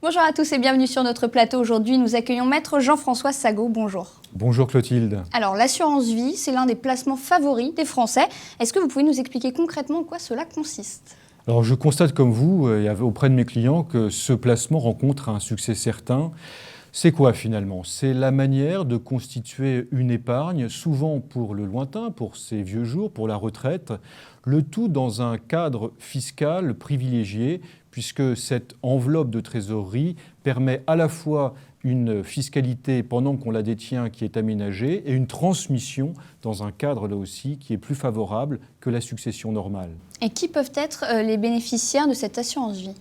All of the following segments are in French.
Bonjour à tous et bienvenue sur notre plateau. Aujourd'hui, nous accueillons Maître Jean-François Sagot. Bonjour. Bonjour Clotilde. Alors, l'assurance vie, c'est l'un des placements favoris des Français. Est-ce que vous pouvez nous expliquer concrètement en quoi cela consiste ? Alors je constate comme vous, et auprès de mes clients, que ce placement rencontre un succès certain. C'est quoi finalement? C'est la manière de constituer une épargne, souvent pour le lointain, pour ses vieux jours, pour la retraite, le tout dans un cadre fiscal privilégié, puisque cette enveloppe de trésorerie permet à la fois une fiscalité pendant qu'on la détient qui est aménagée et une transmission dans un cadre là aussi qui est plus favorable que la succession normale. Et qui peuvent être les bénéficiaires de cette assurance vie ?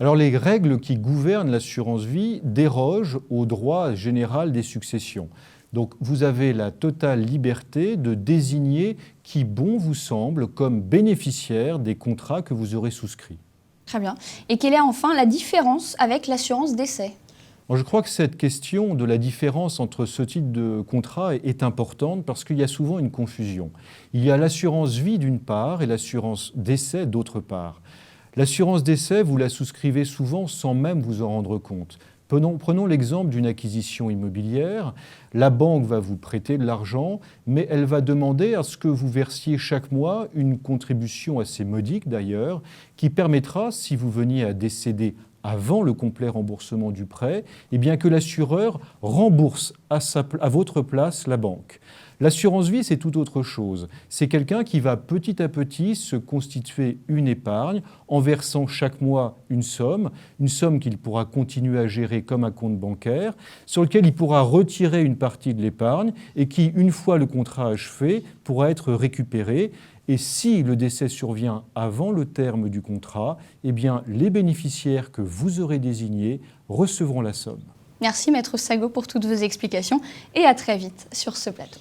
Alors les règles qui gouvernent l'assurance vie dérogent au droit général des successions. Donc vous avez la totale liberté de désigner qui bon vous semble comme bénéficiaire des contrats que vous aurez souscrits. Très bien. Et quelle est enfin la différence avec l'assurance décès ? Alors, je crois que cette question de la différence entre ce type de contrat est importante parce qu'il y a souvent une confusion. Il y a l'assurance vie d'une part et l'assurance décès d'autre part. L'assurance décès, vous la souscrivez souvent sans même vous en rendre compte. Prenons l'exemple d'une acquisition immobilière. La banque va vous prêter de l'argent, mais elle va demander à ce que vous versiez chaque mois une contribution assez modique d'ailleurs, qui permettra, si vous veniez à décéder avant le complet remboursement du prêt, eh bien que l'assureur rembourse à votre place la banque. L'assurance vie, c'est tout autre chose. C'est quelqu'un qui va petit à petit se constituer une épargne en versant chaque mois une somme qu'il pourra continuer à gérer comme un compte bancaire, sur lequel il pourra retirer une partie de l'épargne et qui, une fois le contrat achevé, pourra être récupéré. Et si le décès survient avant le terme du contrat, eh bien, les bénéficiaires que vous aurez désignés recevront la somme. Merci Maître Sagot pour toutes vos explications et à très vite sur ce plateau.